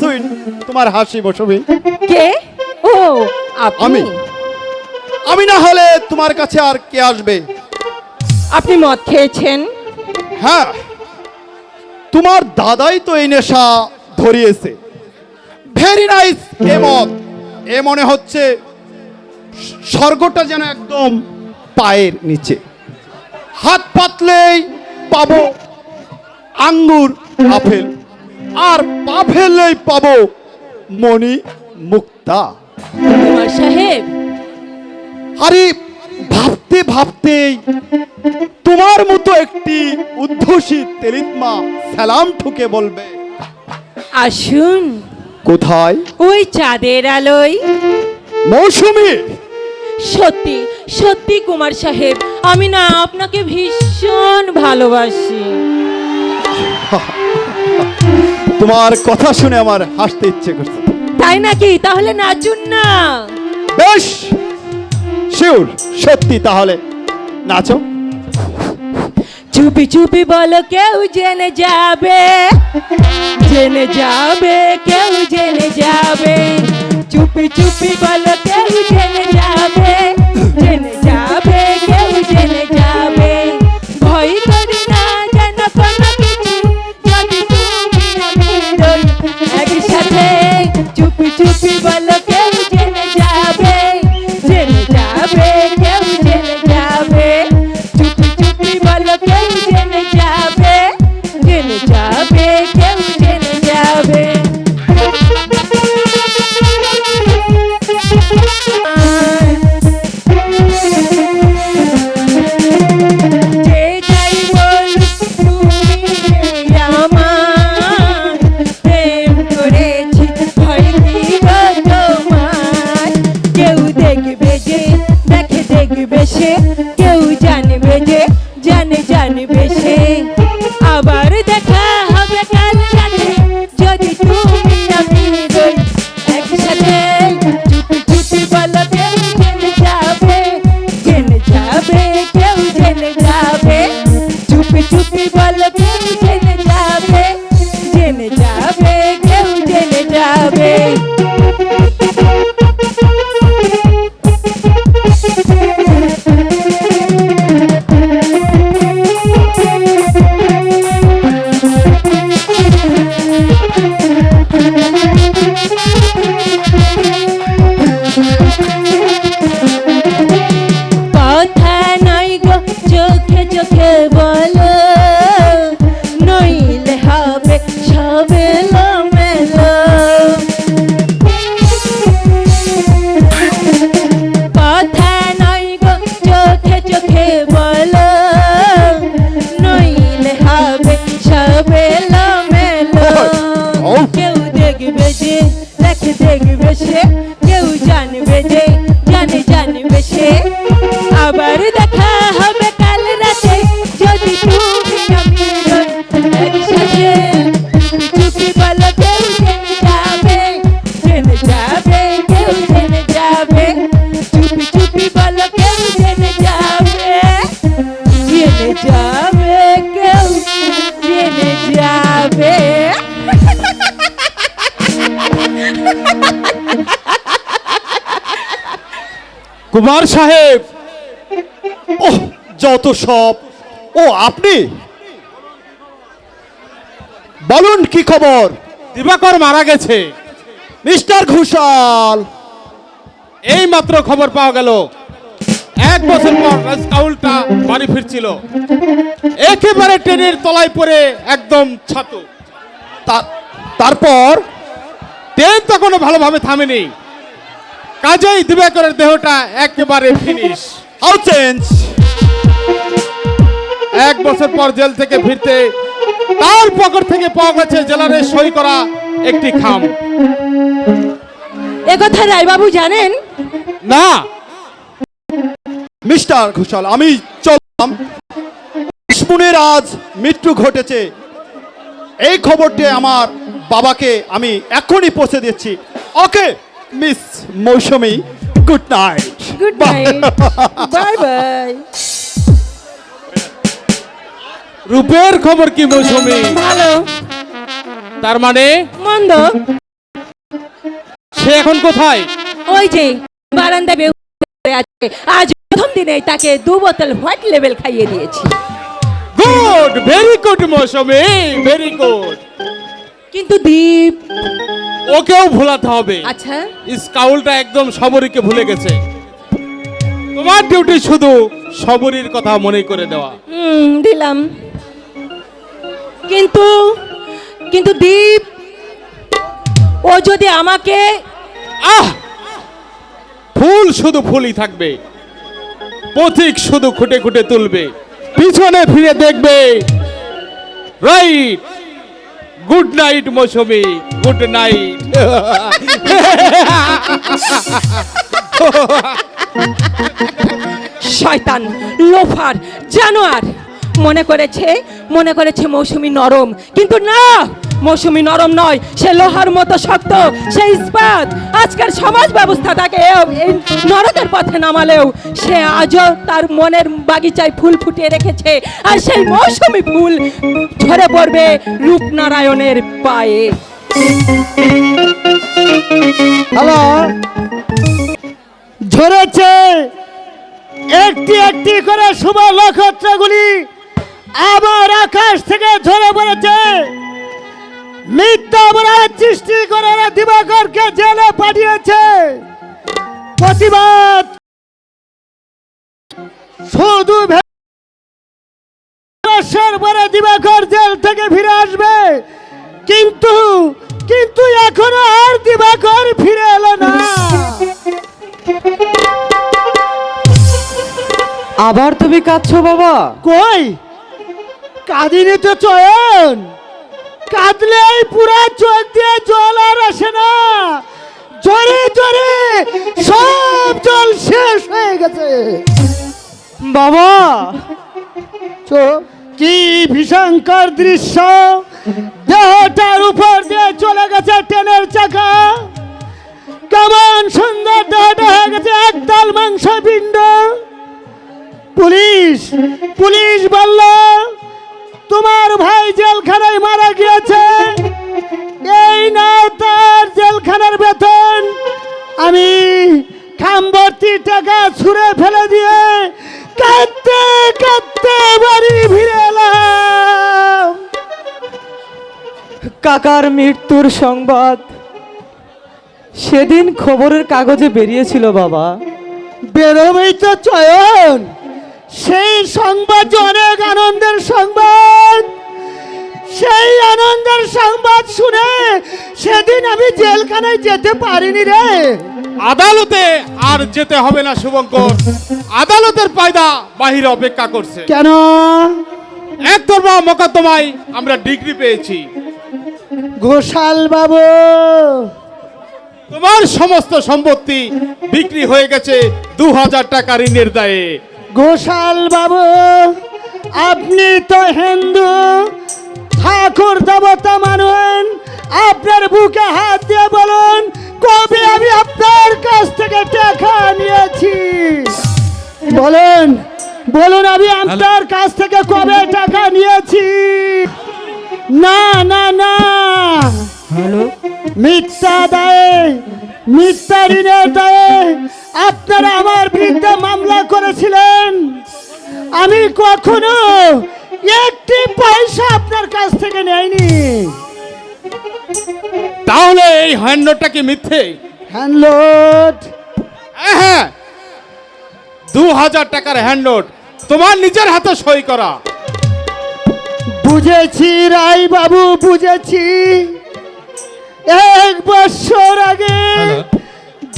Sweet তোমার হাসি মৌসুমী। কে? ও আমি। আমি না হলে তোমার কাছে আর কে আসবে? আপনি মদ খেয়েছেন? হ্যাঁ, তোমার দাদাই তো এই নেশা ধরিয়েছে। Very nice. এ মদ, এ মনে হচ্ছে স্বর্গটা যেন একদম পায়ের নিচে। হাত পাতলেই পাবো আঙ্গুর আপেল, আর পা ফেললেই পাবো মণি মুক্তা। কুমার সাহেব, আরে ভাবতে ভাবতেই তোমার মতো একটি উদ্ধসী তেলিতমা সালাম ঠুকে বলবে, আসুন। কোথায়? ওই চাঁদের আলোয়। মৌসুমী, সত্যি সত্যি কুমার সাহেব, আমি না আপনাকে ভীষণ ভালোবাসি। তোমার কথা শুনে আমার হাসতে ইচ্ছে করছে। তাই নাকি? তাহলে নাচুন না। বেশ, শিওর, সত্যি, তাহলে নাচো। চুপি চুপি বলো, কেউ জেনে যাবে, জেনে যাবে, কেউ জেনে যাবে। চুপি চুপি বলো, কেউ জেনে যাবে, জেনে যাবে, কেউ জেনে যাবে। ভয় করি না যেন কোনো কিছু, যদি তুমি আমি রই একসাথে। চুপি চুপি বলো, কেউ জেনে যাবে, জেনে যাবে, কেউ জেনে যাবে। চুপি চুপি বলো, কেউ জেনে যাবে, জেনে যাবে, কেউ জেনে যাবে। যে যাই বলুক, তুমি যে আমার প্রেম করেছি, ভয় কি গো তোমার? কেউ দেখবে যে দেখে, দেখবে সে, কেউ জানবে যে জানে, জানবে সে। আবার দেখা হবে কাল রাতে, যদি তুমি আমি রই একসাথে। চুপি চুপি বলো, কেউ জেনে যাবে, জেনে যাবে, কেউ জেনে যাবে। চুপি চুপি বলো, কেউ জেনে যাবে, জেনে যাবে, কেউ জেনে যাবে। কথা নয় গো, চোখে চোখে বলো, নইলে হবে সব এলোমেলো। কথা নয় গো, চোখে চোখে বলো, নইলে হবে সব এলোমেলো। কেউ দেখবে যে দেখে, দেখবে সে, কেউ জানবে যে জানে, জানবে সে। আবার দেখা হবে কাল রাতে, যদি তুমি আমি রই একসাথে। চুপি বলো, কেউ জেনে যাবে, জেনে যাবে, কেউ জেনে যাবে। চুপি চুপি বলো, কেউ জেনে যাবে, জেনে যাবে, কেউ জেনে যাবে। কুমার সাহেব, ওহ যত সব। ও আপনি, বলুন কি খবর? দিবাকর মারা গেছে। মিস্টার ঘোষাল, এই মাত্র খবর পাওয়া গেল। 1 বছর পর রাজকাউলটা বাড়ি ফিরছিল, একেবারে ট্রেনের তলায় পড়ে একদম ছাতু। তারপর? ট্রেন তখনও ভালোভাবে থামেনি, কাজেই দিবাকরের দেহটা একেবারে ফিনিশ। How change. 1 বছর পর জেল থেকে ফিরতে তার পকেট থেকে পাওয়া গেছে জেলারে সই করা একটি খাম। একথা রায়বাবু জানেন না। মিস্টার ঘোষাল, আমি চললাম। ইসমুনের আজ মৃত্যু ঘটেছে, এই খবরটি আমার বাবাকে আমি এখনই পৌঁছে দিচ্ছি। Okay miss Mousumi, good night. Good night, bye bye. রূপের খবর কি মৌসুমী? ভালো। তার মানে মন্দ। এখন কোথায়? ওই যে বারান্দায় বেহুশ আছে। আজ প্রথম দিনেই তাকে 2 বোতল হোয়াইট লেভেল খাইয়ে দিয়েছি। গুড, ভেরি গুড মৌসুমী, ভেরি গুড। কিন্তু দীপ, ওকেও ভোলাতে হবে। আচ্ছা স্কাউলটা একদম সবরীকে ভুলে গেছে। তোমার ডিউটি শুধু সবরীর কথা মনে করে দেওয়া। দিলাম, কিন্তু কিন্তু দীপ, ও যদি আমাকে আহ, ফুল শুধু ফুলই থাকবে, পথিক শুধু খুঁটে খুঁটে তুলবে, পিছনে ফিরে দেখবে। রাইট, গুড নাইট মৌসুমী, গুড নাইট। শয়তান, লোফার, জানোয়ার মনে করেছে মৌসুমী নরম, কিন্তু না, মৌসুমী নরম নয়, সে লোহার মতো শক্ত, সে ইস্পাত। আজকের সমাজ ব্যবস্থা তাকে এই নরকের পথে নামালেও সে আজও তার মনের বাগিচায় ফুল ফুটিয়ে রেখেছে, আর সেই মৌসুমী ফুল ঝরে পড়বে রূপনারায়ণের পায়ে। হ্যালো, ঝরেছে একটি একটি করে শুভ নক্ষত্রগুলি আবার আকাশ থেকে ঝরে পড়েছে। মিথ্যা অপরাধ সৃষ্টি করে ওরা দিবাকরকে জেলে পাঠিয়েছে। প্রতিবাদ শুধু বছর পরে দিবাকর জেল থেকে ফিরে আসবে, কিন্তু কিন্তু এখনো আর দিবাকর ফিরে এলো না। আবার তুমি কাঁদছো বাবা? কই, কাঁদিনি তো চয়ন, কাঁদলে এই পুরা চোখ দিয়ে জল আর আসে না। জোরে জোরে সব জল শেষ হয়ে গেছে বাবা কি ভীষণকর দৃশ্য! দেহটার উপর দিয়ে চলে গেছে ট্রেনের চাকা। কেমন সুন্দর দেহটা হয়ে গেছে একদল মাংস পিণ্ড। পুলিশ পুলিশ বলল তোমার ভাই জেলখানায় মারা গিয়েছে, এই নাও তার জেলখানার বেতন। আমি খামভর্তি টাকা ছুঁড়ে ফেলে দিয়ে কাঁদতে কাঁদতে বাড়ি ফিরে এলাম। কাকার মৃত্যুর সংবাদ সেদিন খবরের কাগজে বেরিয়েছিল বাবা। বেরোবেই তো চয়ন, সেই সংবাদ যে অনেক আনন্দের সংবাদ। সেই আনন্দের সংবাদ শুনে সেদিন আমি জেলখানায় যেতে পারিনি রে। আদালতে আর যেতে হবে না শুভঙ্কর, আদালতের পায়দা বাহিরে অপেক্ষা করছে। কেন? একতরফা মোকদ্দমায় আমরা ডিগ্রি পেয়েছি। ঘোষাল বাবু, তোমার সমস্ত সম্পত্তি বিক্রি হয়ে গেছে 2000 টাকা ঋণের দায়ে। ঘোষাল বাবু, আপনি তো হিন্দু, ঠাকুর দেবতা মানুন। আপনার বুকে হাত দিয়ে বলুন কবে আমি আপনার কাছ থেকে টাকা নিয়েছি। বলুন বলুন, আমি আপনার কাছ থেকে কবে টাকা নিয়েছি? না না না, মিথ্যা দায়ে, মিথ্যা ঋণের দায়ে আপনারা আমার বিরুদ্ধে মামলা করেছিলেন। আমি কখনো একটি পয়সা আপনার কাছ থেকে নেইনি। তাহলে এই হ্যান্ডনোটটা কি মিথ্যে? হ্যান্ডলোড? হ্যাঁ, 2000 টাকার হ্যান্ডনোট, তোমার নিজের হাতে সই করা। বুঝেছি রাই বাবু, বুঝেছি। 1 বছর আগে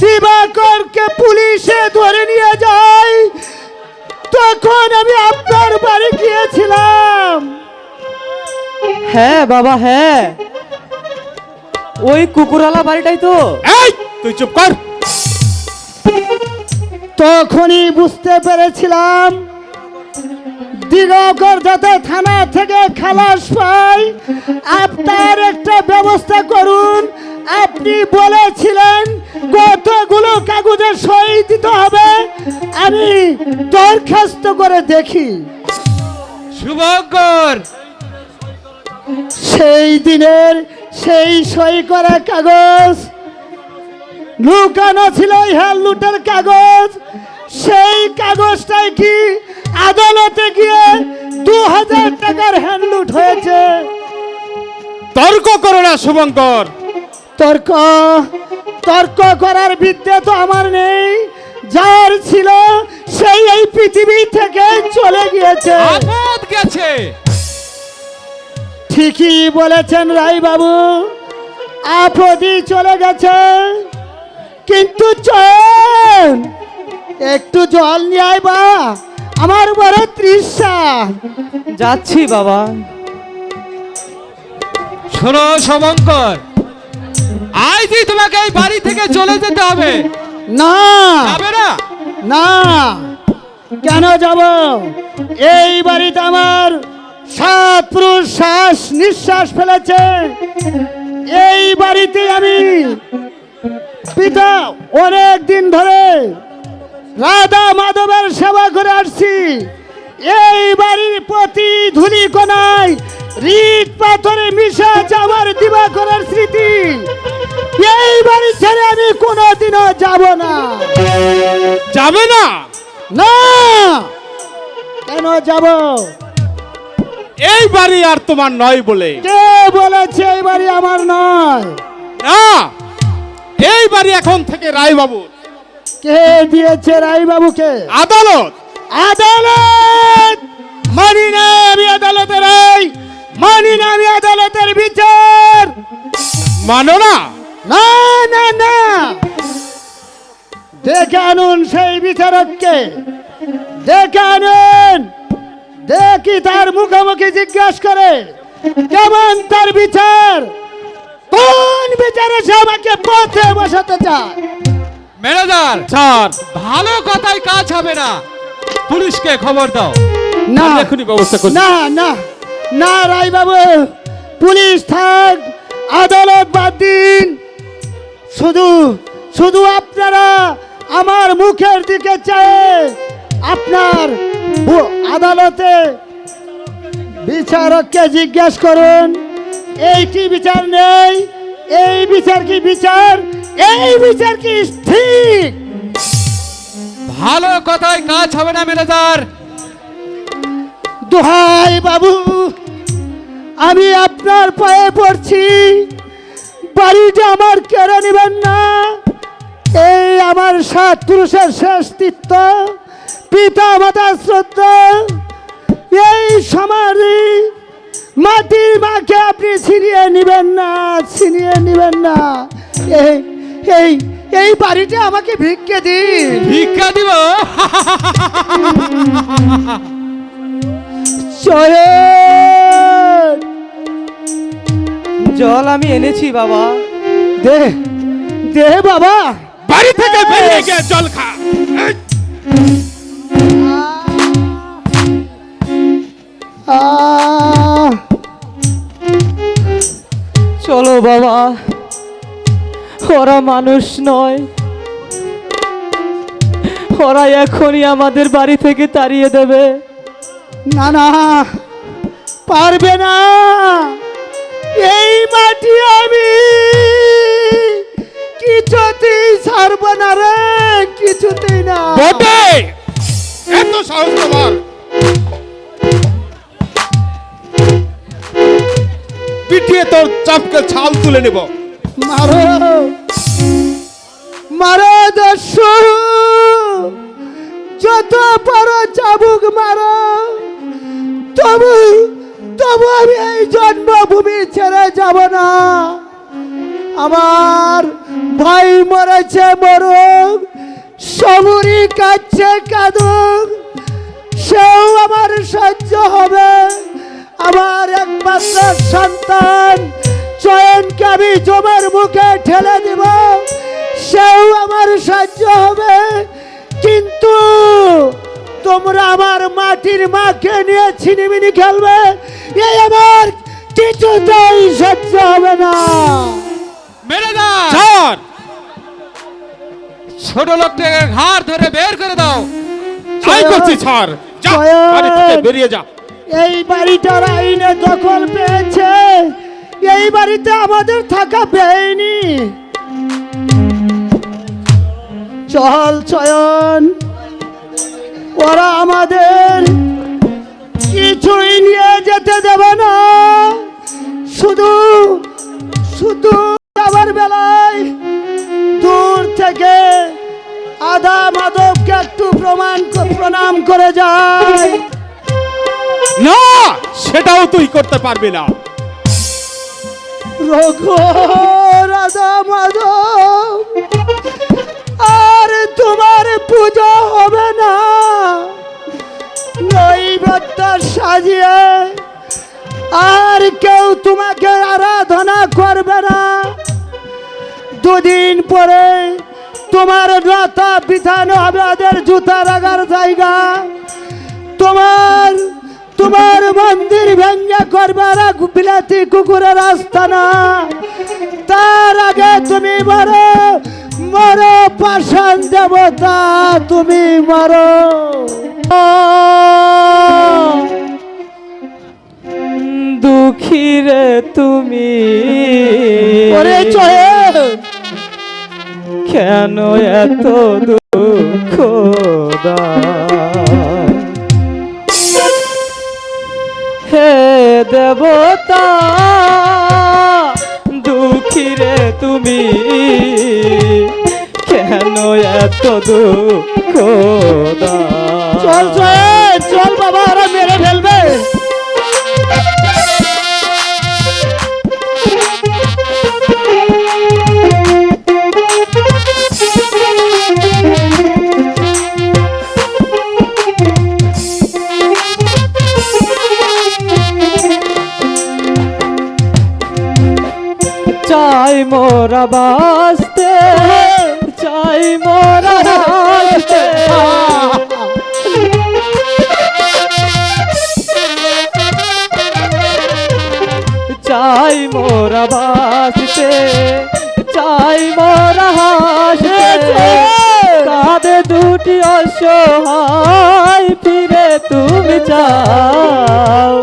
দিবাকরকে পুলিশে ধরে নিয়ে যায়, তখন আমি আপনার বাড়ি গিয়েছিলাম। হ্যাঁ বাবা, হ্যাঁ, ওই কুকুরালা বাড়িটাই তো। এই তুই চুপ কর। তখনই বুঝতে পেরেছিলাম দিবাকর যাতে থানা থেকে খালাস পায়, আপনার একটা ব্যবস্থা করুন। আপনি বলেছিলেন কতগুলো কাগজে সই দিতে হবে, আমি দরখাস্ত করে দেখি। শুভঙ্কর, সেই দিনের সেই সই করা কাগজ লুকানো ছিল ওই হ্যান্ড লুটের কাগজ। সেই কাগজটাই কি আদালতে গিয়ে 2000 টাকার হ্যান্ড লুট হয়েছে। তর্ক করো না শুভঙ্কর। তর্ক তর্ক করার বিদ্যে তো আমার নেই। যার ছিল সেই এই পৃথিবী থেকে চলে গিয়েছে। আপদ গেছে। ঠিকই বলেছেন রায় বাবু, আপদই চলে গেছে। কিন্তু চল একটু জল নিয়ে আয় বা, আমার বড় তৃষ্ণা। যাচ্ছি বাবা। শোনো শুভঙ্কর, আজই তোমাকে এই বাড়ি থেকে চলে যেতে হবে। না যাবে না? না, কেন যাব? এই বাড়িতে আমার 7 পুরুষ শ্বাস নিঃশ্বাস ফেলেছে। এই বাড়িতে আমি পিতা অনেক দিন ধরে রাধা মাধবের সেবা করে আসছি। এই বাড়ির প্রতি ধুলি কোনায় রিট পাথরে মিশে আছে আমার দিবাকরের স্মৃতি। এই বাড়ি ছেড়ে আমি কোনোদিনও যাব না। যাবে না? না, কেন যাব? এই বাড়ি আর তোমার নয় বলে। কে বলেছে এই বাড়ি আমার নয়? না, এই বাড়ি এখন থেকে রায়বাবু। কে দিয়েছে রায় বাবুকে? আদালত। আদালত মানি না আমি আদালতের রায়, মানি না আমি আদালতের বিচার। মানো না? না না না, দেখে আনুন সেই বিচারককে, দেখে আনুন। দেখি তার মুখোমুখি জিজ্ঞাসা করে কেমন তার বিচার, কোন বিচারে সে আমাকে পথে বসাতে চায়। ম্যানেজার, স্যার, ভালো কথায় কাজ হবে না, পুলিশকে খবর দাও। না এখনই ব্যবস্থা করছি। না না না রায় বাবু, পুলিশ থাক, আদালত বাদ দিন। শুধু শুধু আপনারা আমার মুখের দিকে চেয়ে আপনার আদালতে বিচারককে জিজ্ঞেস করুন এই কি বিচার নেই, এই বিচার কি বিচার, এই বিচার কি ঠিক। ভালো কথায় কাজ হবে না ম্যানেজার। দোহাই বাবু, আমি আপনার পায়ে পড়ছি, বাড়িটা আমার কেড়ে নেবেন না। এই আমার 7 পুরুষের শেষ তীর্থ, পিতা মাতার শ্রদ্ধা, এই সমাধি মাটির মাকে আপনি ছিনিয়ে নেবেন না, ছিনিয়ে নেবেন না। এই এই এই বাড়িটা আমাকে ভিক্ষে দিন। ভিক্ষা দিব? চয়েন জল আমি এনেছি বাবা। দে দে বাবা। বাড়ি থেকে বেরিয়ে গিয়ে জল খা। এই, চলো বাবা, ওরা মানুষ নয়, ওরা এখনই আমাদের বাড়ি থেকে তাড়িয়ে দেবে। না না, পারবে না। এই মাটি আমি কিছুতেই ছাড়ব না রে, কিছুতেই না। বটে, এত সাহস তোমার? পিটিয়ে তোর চাপকে ছাল তুলে নেব। মারো মারো দস্যু, যত পারো চাবুক মারো, তবু তবু আমি এই জন্মভূমি ছেড়ে যাব না। আমার ভাই মরেছে মরুক, সবুরি কাচ্ছে কাঁদুক, সেও আমার সহ্য হবে। আমার একমাত্র সন্তান চয়নকে আমি জমের মুখে ঠেলে দিব, সেও আমার সহ্য হবে। কিন্তু তোমরা আমার মাটির মাকে নিয়ে ছিনিমিনি খেলবে, এই আমার কিছুতেই সহ্য হবে না। ম্যানেজার, স্যার, ছোট লোকটাকে ঘাড় ধরে বের করে দাও। তাই করছি স্যার। যা, চয়ন। বাড়ি থেকে বেরিয়ে যা। এই বাড়িটার আইনে দখল পেয়েছে, এই বাড়িতে আমাদের থাকা বেআইনি। চল চয়ন, ওরা আমাদের কিছুই নিয়ে যেতে দেবে না, শুধু শুধু আমার বেলায় দূর থেকে আধা মাধবকে একটু প্রণাম করে যায়। না, সেটাও তুই করতে পারবি না। রঘু রাধা মাধব, আর তোমার পূজা হবে না, নৈবেদ্য সাজিয়ে আর কেউ তোমাকে আরাধনা করবে না। দুদিন পরে তোমার লতা বিছানো হবে ওদের জুতা রাখার জায়গা, তোমার মন্দির ভেঙ্গে করবে ওরা বিলাতি কুকুরের আস্তানা। তার আগে তুমি মরো, মরো পাষাণ দেবতা, তুমি মরো। দুঃখী রে তুমি, ওরে চয়ে কেন এত দুঃখ দাও? হে দেবতা, দুঃখী রে তুমি, কেন এত দুঃখ দাও? চল চয়ে চল বাবা, ওরা মেরে ফেলবে। চাই মোরা বাঁচতে, চাই মোরা বাঁচতে, চাই মোরা বাঁচতে, চাই মোরা হাসতে, কাঁধে দুটি অসহায় ফিরে তুমি চাও।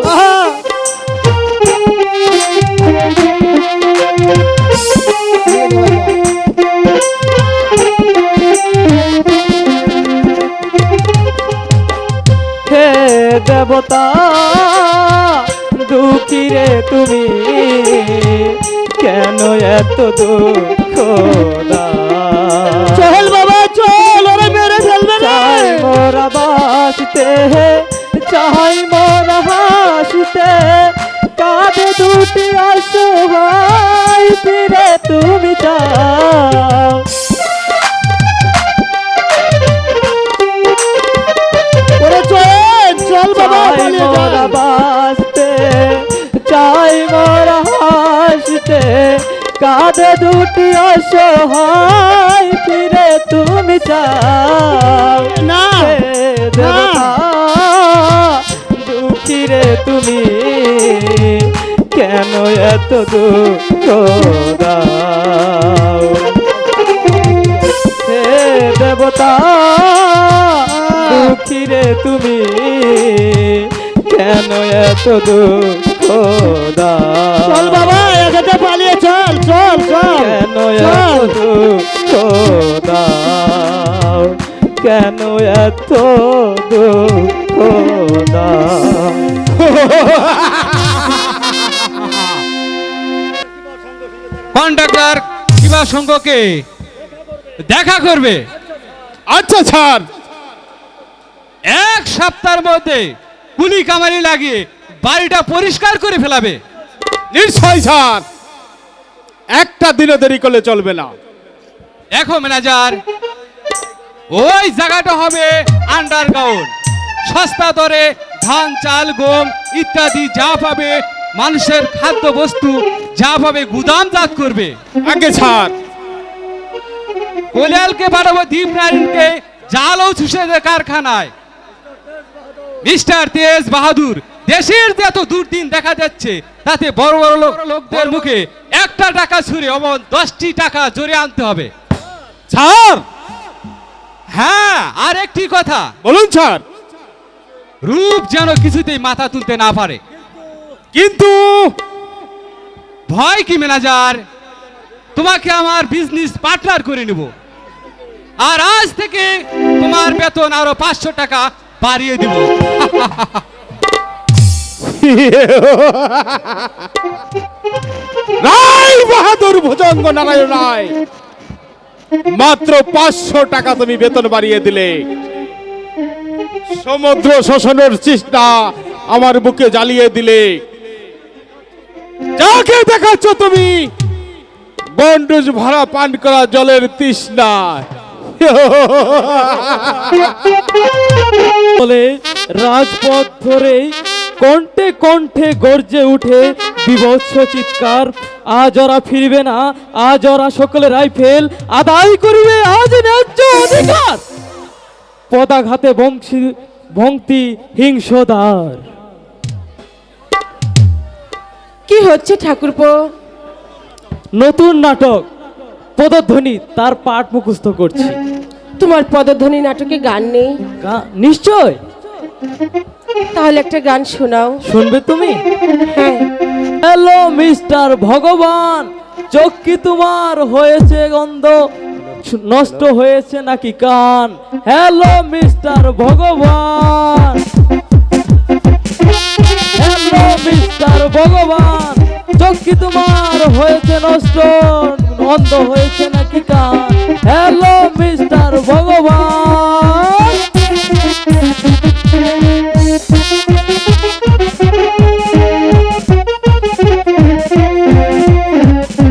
হে দেবতা, দুঃখী রে তুমি, কেন এত দুঃখ দাও? চল বাবা চল, ওরা মেরে ফেলবে না। চাই মোরা বাঁচতে, চাই মোরা হাসতে, কাঁধে দুটি অসহায় ফিরে তুমি চাও। ওরে চল চল বাবা, চাই পালিয়ে মোরা যা। বাঁচতে, চাই মোরা হাসতে, কাঁধে দুটি অসহায় ফিরে তুমি চাও। না, হে দেবতা, দুঃখী রে তুমি, কেন এত দুঃখ দাও? হে দেবতা, দুঃখী রে তুমি, কেন এত দুঃখ দাও? চল বাবা, এখানে পালিয়ে চল চল চল। কেন চল। এত দুঃখ দাও? কেন এত দুঃখ দাও? কন্ডাক্টর কিবা সংঘকে দেখা করবে। আচ্ছা স্যার। এক সপ্তাহের মধ্যে কুলি কামারি লাগিয়ে বাড়িটা পরিষ্কার করে ফেলাবে। নিশ্চয় স্যার, একটা দিনও দেরি করলে চলবে না। দেখো ম্যানেজার, ওই জায়গাটা হবে আন্ডারগ্রাউন্ড। সস্তা দরে ধান, চাল, গম ইত্যাদি যা পাবে, মানুষের খাদ্য বস্তু যা পাবে গুদামজাত করবে। আগে স্যার। কোলিয়ালকে পাঠাবো দীপনারায়ণকে জাল ও সুসেদের কারখানায়। মিস্টার তেজ বাহাদুর, দেশের যে এত দুর্দিন দেখা যাচ্ছে, তাতে বড় বড় লোকদের মুখে একটা টাকা ছুঁড়ে অমন 10টি টাকা জোরে আনতে হবে। স্যার। হ্যাঁ, আর একটি কথা, বলুন স্যার। রূপ যেন কিছুতেই মাথা তুলতে না পারে। কিন্তু ভয় কি ম্যানেজার, তোমাকে আমার বিজনেস পার্টনার করে নেব। আর আজ থেকে তোমার বেতন আরো 500 টাকা বাড়িয়ে দিব। রায় বাহাদুর ভুজঙ্গ নারায়ণ রায়, মাত্র 500 টাকা তুমি বেতন বাড়িয়ে দিলে। সমুদ্র শোষণের চেষ্টা আমার বুকে জ্বালিয়ে দিলে। যাকে দেখাচ্ছ তুমি বন্ডুজ ভরা পান করা জলের তৃষ্ণা। বলে রাজপথ ধরে কণ্ঠে কণ্ঠে গর্জে উঠে বিভৎস চিৎকার, আজ ওরা ফিরবে না, আজ ওরা সকলে রাইফেল আদায় করিবে আজ ন্যায্য অধিকার। পদাঘাতে ভক্তি হিংসদার। কি হচ্ছে ঠাকুরপো? নতুন নাটক পদধ্বনি, তার পাঠ মুখস্থ করছি। তোমার পদধ্বনি নাটকে গান নেই? নিশ্চয়। তাহলে একটা গান শোনাও। শুনবে তুমি? হ্যাঁ। হ্যালো মিস্টার ভগবান, চোখ কি তোমার হয়েছে গন্ধ, নষ্ট হয়েছে নাকি কান? হ্যালো মিস্টার ভগবান, হ্যালো মিস্টার ভগবান, চোখ কি তোমার হয়েছে নষ্ট, অন্ধ হয়েছে নাকি কান? হ্যালো মিস্টার ভগবান।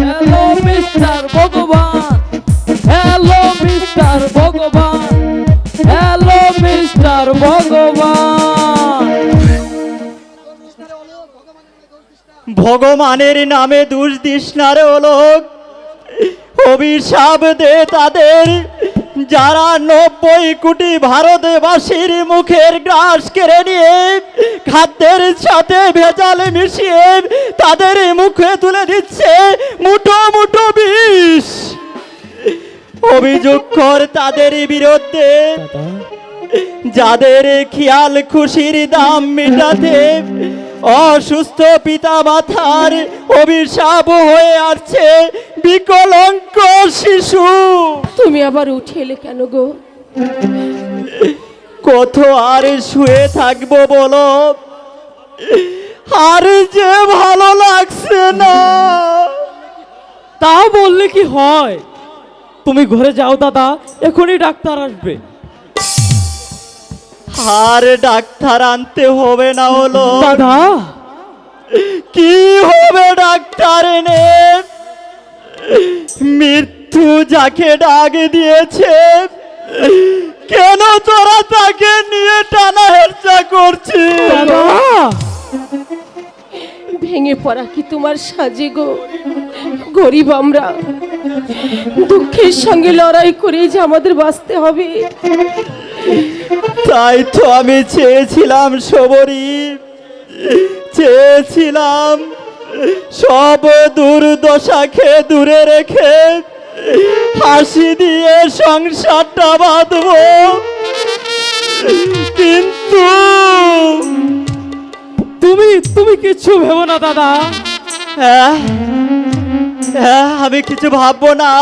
হ্যালো মিস্টার ভগবান, হ্যালো মিস্টার ভগবান, হ্যালো মিস্টার ভগবান। ভগবানের নামে দুষ দিস না রে লোক, অভিশাপ দে তাদের যারা 90 কোটি ভারতবাসীর মুখের গ্রাস কেড়ে নিয়ে খাদ্যের সাথে ভেজাল মিশিয়ে তাদের মুখে তুলে দিচ্ছে মুঠো মুঠো বিষ। অভিযোগ কর তাদের বিরুদ্ধে, যাদের খেয়াল খুশির দাম মেটাতে অসুস্থ পিতা মাতার অভিশাপ হয়ে আসছে বিকলঙ্ক শিশু। তুমি আবার উঠে এলে কেন গো? কত আর শুয়ে থাকবো বলো, আর যে ভালো লাগছে না। তা বললে কি হয়? তুমি ঘরে যাও দাদা, এখনই ডাক্তার আসবে। আর ডাক্তার আনতে হবে না হলো দাদা। কি হবে ডাক্তার এনে? মৃত্যু যাকে ডাক দিয়েছে, কেন তোরা তাকে নিয়ে টানা হেরচা করছিস? দাদা ভেঙে পড়া কি তোমার সাজে গো? গরিব আমরা, দুঃখের সঙ্গে লড়াই করে যে আমাদের বাঁচতে হবে। তাই তো আমি চেয়েছিলাম সবরি, চেয়েছিলাম সব দুর্দশাকে দূরে রেখে হাসি দিয়ে সংসারটা বাঁধবো, কিন্তু তুমি কিচ্ছু ভেবো না দাদা। হ্যাঁ হ্যাঁ, আমি কিছু ভাববো না।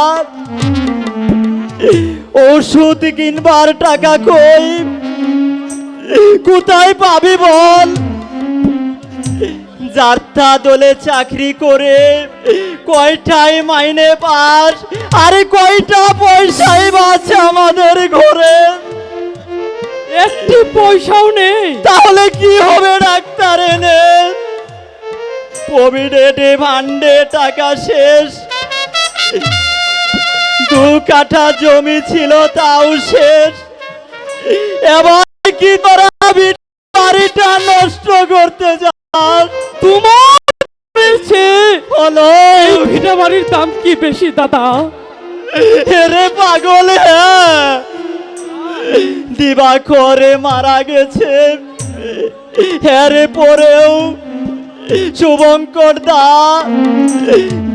ওষুধ কিনবার টাকা কই, কোথায় পাবি বল? যাত্রা দলে চাকরি করে কয়টাই মাইনে পাস, আরে কয়টা পয়সাই বাঁচে আমাদের ঘরে? একটি পয়সাও নেই। তাহলে কি হবে ডাক্তার এনে? প্রভিডেন্ট ফান্ডে টাকা শেষ, 2 কাঠা জমি ছিল তাও শেষ। এবার কি তোরা বাড়িটা নষ্ট করতে যাস? তোমার হলো এই ভিটা বাড়ির দাম কি বেশি দাদা? হেরে পাগল, হ্যাঁ দিবা করে মারা গেছে, হেরে পরেও শুভঙ্কর দা